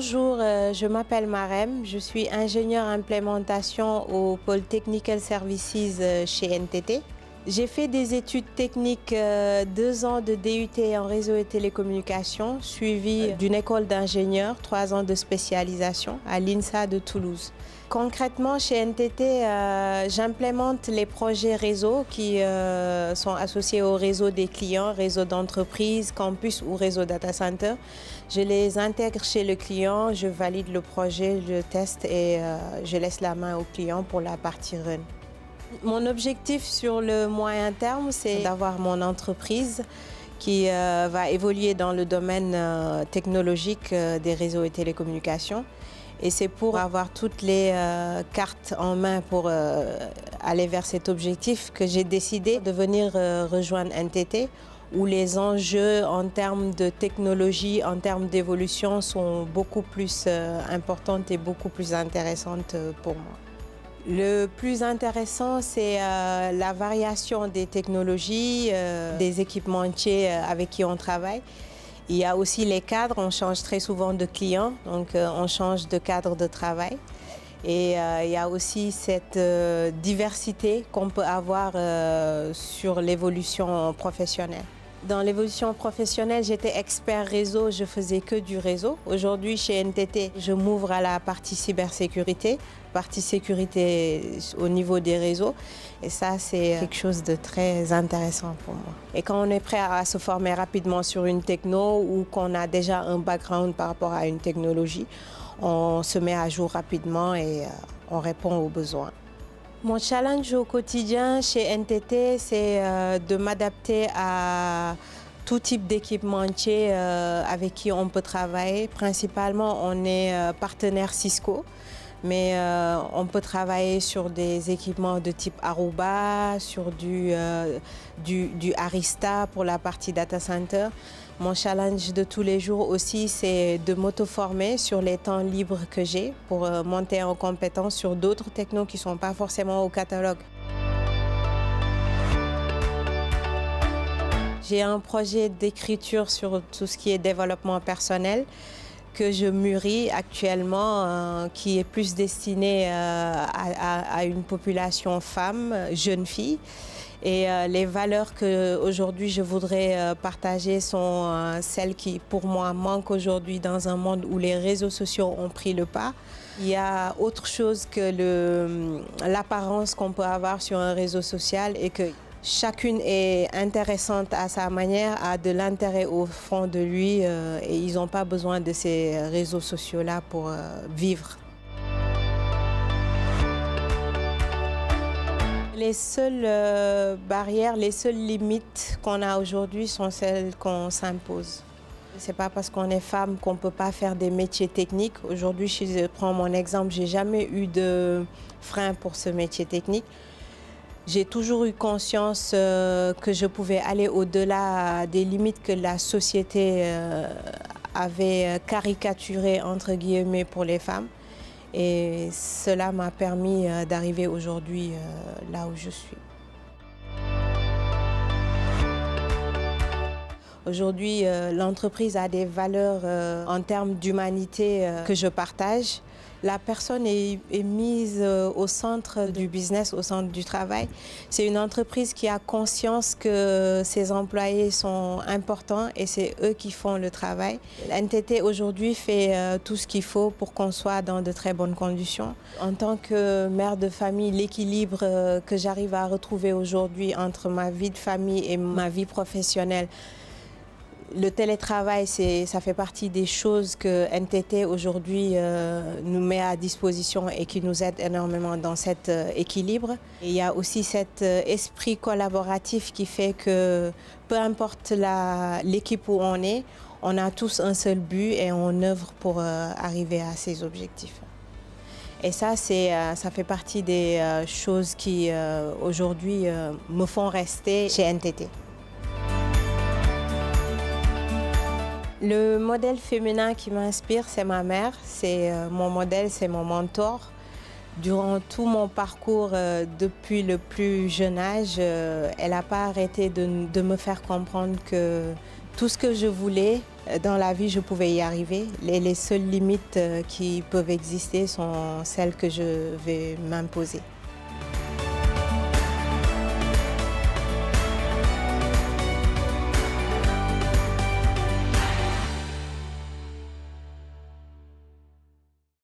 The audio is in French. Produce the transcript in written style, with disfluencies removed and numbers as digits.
Bonjour, je m'appelle Marem, je suis ingénieure implémentation au pôle Technical Services chez NTT. J'ai fait des études techniques, 2 ans de DUT en réseau et télécommunications, suivi d'une école d'ingénieur, 3 ans de spécialisation à l'INSA de Toulouse. Concrètement, chez NTT, j'implémente les projets réseau qui sont associés au réseau des clients, réseau d'entreprise, campus ou réseau data center. Je les intègre chez le client, je valide le projet, je teste et je laisse la main au client pour la partie run. Mon objectif sur le moyen terme, c'est d'avoir mon entreprise qui va évoluer dans le domaine technologique des réseaux et télécommunications. Et c'est pour avoir toutes les cartes en main pour aller vers cet objectif que j'ai décidé de venir rejoindre NTT, où les enjeux en termes de technologie, en termes d'évolution sont beaucoup plus importantes et beaucoup plus intéressantes pour moi. Le plus intéressant, c'est la variation des technologies, des équipementiers avec qui on travaille. Il y a aussi les cadres, on change très souvent de clients, donc on change de cadre de travail. Et il y a aussi cette diversité qu'on peut avoir sur l'évolution professionnelle. Dans l'évolution professionnelle, j'étais expert réseau, je faisais que du réseau. Aujourd'hui, chez NTT, je m'ouvre à la partie cybersécurité, partie sécurité au niveau des réseaux. Et ça, c'est quelque chose de très intéressant pour moi. Et quand on est prêt à se former rapidement sur une techno ou qu'on a déjà un background par rapport à une technologie, on se met à jour rapidement et on répond aux besoins. Mon challenge au quotidien chez NTT, c'est de m'adapter à tout type d'équipementier avec qui on peut travailler. Principalement, on est partenaire Cisco, mais on peut travailler sur des équipements de type Aruba, sur du Arista pour la partie data center. Mon challenge de tous les jours aussi, c'est de m'auto-former sur les temps libres que j'ai pour monter en compétence sur d'autres technos qui ne sont pas forcément au catalogue. J'ai un projet d'écriture sur tout ce qui est développement personnel que je mûris actuellement, qui est plus destiné à une population femme, jeune fille. Et les valeurs qu'aujourd'hui je voudrais partager sont celles qui, pour moi, manquent aujourd'hui dans un monde où les réseaux sociaux ont pris le pas. Il y a autre chose que l'apparence qu'on peut avoir sur un réseau social et que chacune est intéressante à sa manière, a de l'intérêt au fond de lui et ils n'ont pas besoin de ces réseaux sociaux-là pour vivre. Les seules barrières, les seules limites qu'on a aujourd'hui sont celles qu'on s'impose. Ce n'est pas parce qu'on est femme qu'on ne peut pas faire des métiers techniques. Aujourd'hui, si je prends mon exemple, je n'ai jamais eu de frein pour ce métier technique. J'ai toujours eu conscience que je pouvais aller au-delà des limites que la société avait caricaturées, entre guillemets, pour les femmes. Et cela m'a permis d'arriver aujourd'hui là où je suis. Aujourd'hui, l'entreprise a des valeurs en termes d'humanité que je partage. La personne est mise au centre du business, au centre du travail. C'est une entreprise qui a conscience que ses employés sont importants et c'est eux qui font le travail. NTT aujourd'hui fait tout ce qu'il faut pour qu'on soit dans de très bonnes conditions. En tant que mère de famille, l'équilibre que j'arrive à retrouver aujourd'hui entre ma vie de famille et ma vie professionnelle, le télétravail, ça fait partie des choses que NTT aujourd'hui nous met à disposition et qui nous aide énormément dans cet équilibre. Et il y a aussi cet esprit collaboratif qui fait que peu importe l'équipe où on a tous un seul but et on œuvre pour arriver à ces objectifs. Et ça fait partie des choses qui aujourd'hui me font rester chez NTT. Le modèle féminin qui m'inspire, c'est ma mère. C'est mon modèle, c'est mon mentor. Durant tout mon parcours, depuis le plus jeune âge, elle n'a pas arrêté de me faire comprendre que Tout ce que je voulais dans la vie, je pouvais y arriver. Les seules limites qui peuvent exister sont celles que je vais m'imposer.